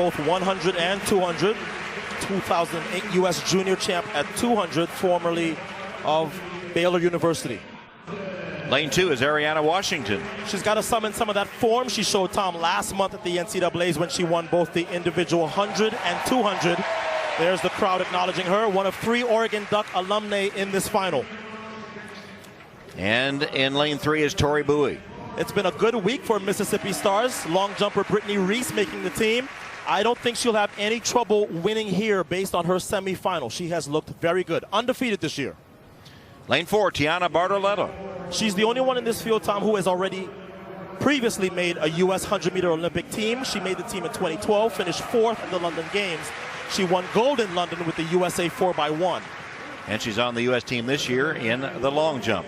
Both 100 and 200. 2008 U.S. Junior Champ at 200, formerly of Baylor University. Lane 2 is Ariana Washington. She's got to summon some of that form she showed Tom last month at the NCAAs when she won both the individual 100 and 200. There's the crowd acknowledging her, one of 3 Oregon Duck alumni in this final. And in lane 3 is Tori Bowie. It's been a good week for Mississippi Stars. Long jumper Brittany Reese making the team. I don't think she'll have any trouble winning here based on her semifinal. She has looked very good. Undefeated this year. Lane 4, Tiana Bartoletta. She's the only one in this field, Tom, who has already previously made a U.S. 100-meter Olympic team. She made the team in 2012, finished 4th in the London Games. She won gold in London with the USA 4x1. And she's on the U.S. team this year in the long jump.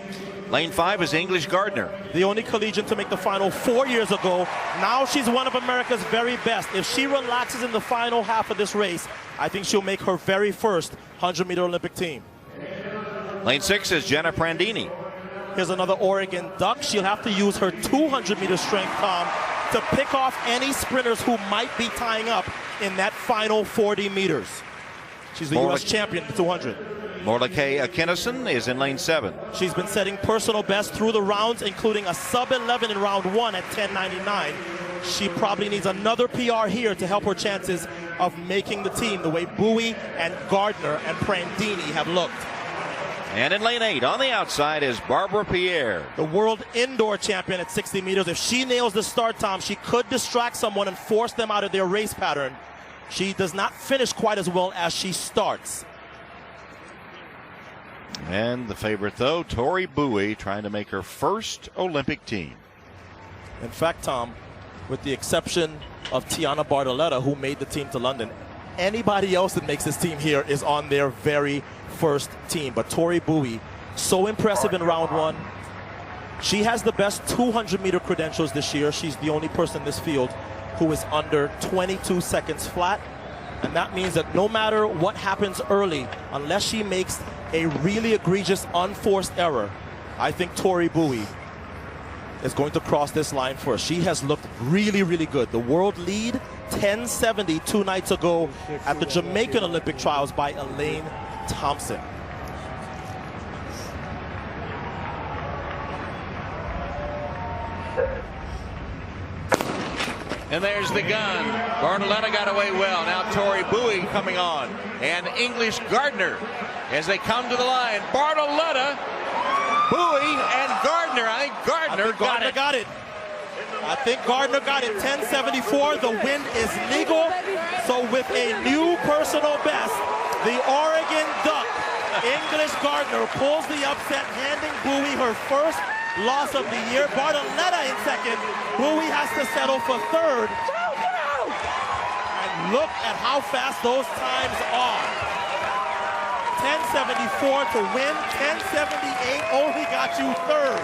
Lane 5 is English Gardner. The only collegian to make the final 4 years ago. Now she's one of America's very best. If she relaxes in the final half of this race, I think she'll make her very first 100-meter Olympic team. Lane 6 is Jenna Prandini. Here's another Oregon Duck. She'll have to use her 200-meter strength, Tom, to pick off any sprinters who might be tying up in that final 40 meters. She's the U.S. champion at 200. Morlake Akinison is in lane 7. She's been setting personal best through the rounds, including a sub-11 in round 1 at 10:99. She probably needs another PR here to help her chances of making the team the way Bowie and Gardner and Prandini have looked. And in lane 8, on the outside, is Barbara Pierre. The world indoor champion at 60 meters. If she nails the start, Tom, she could distract someone and force them out of their race pattern. She does not finish quite as well as she starts. And the favorite, though, Tori Bowie, trying to make her first Olympic team. In fact, Tom, with the exception of Tiana Bartoletta, who made the team to London, anybody else that makes this team here is on their very first team. But Tori Bowie, so impressive in round 1. She has the best 200-meter credentials this year. She's the only person in this field who is under 22 seconds flat. And that means that no matter what happens early, unless she makes a really egregious unforced error, I think Tori Bowie is going to cross this line first. She has looked really, really good. The world lead, 10:70 2 nights ago at the Jamaican Olympic trials by Elaine Thompson. And there's the gun. Bartoletta got away well. Now Tori Bowie coming on. And English Gardner as they come to the line. Bartoletta, Bowie, and Gardner. I think Gardner got it. I think Gardner got it. 10:74. The win is legal. So with a new personal best, the Oregon Duck, English Gardner, pulls the upset, handing Bowie her first loss of the year. Bartoletta in second. Bowie has to settle for third. And look at how fast those times are. 10:74 to win. 10:78 only got you third.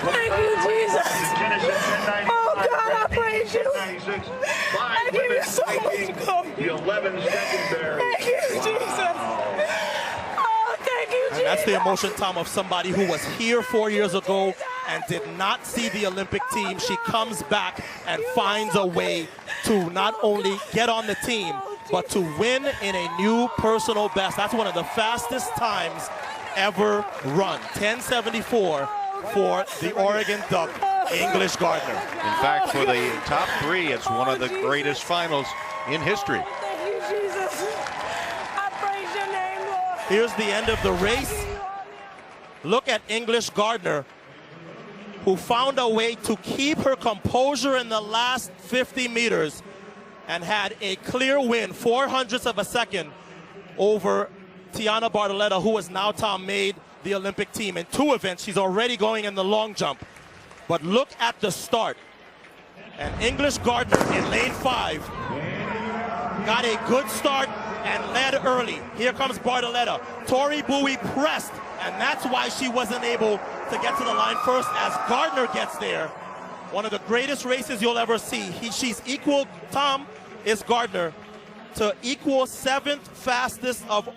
Thank you, Jesus. Oh, God, I praise you. I give you so much glory. The 11-second barrier. Thank you, Jesus. Oh, thank you, Jesus. And that's the emotion, Tom, of somebody who was here 4 years ago and did not see the Olympic team. She comes back and finds a way to not only get on the team, but to win in a new personal best. That's one of the fastest times ever run. 10:74 for the Oregon Duck, English Gardner. In fact, for the top 3, it's one of the greatest finals in history. Thank you, Jesus. I praise your name, Lord. Here's the end of the race. Look at English Gardner, who found a way to keep her composure in the last 50 meters and had a clear win, 0.04 of a second, over Tiana Bartoletta, who has now, Tom, made the Olympic team in 2 events. She's already going in the long jump. But look at the start. And English Gardner in lane 5 got a good start and led early. Here comes Bartoletta. Tori Bowie pressed, and that's why she wasn't able to get to the line first as Gardner gets there. One of the greatest races you'll ever see. She's equal, Tom, is Gardner, to equal 7th fastest of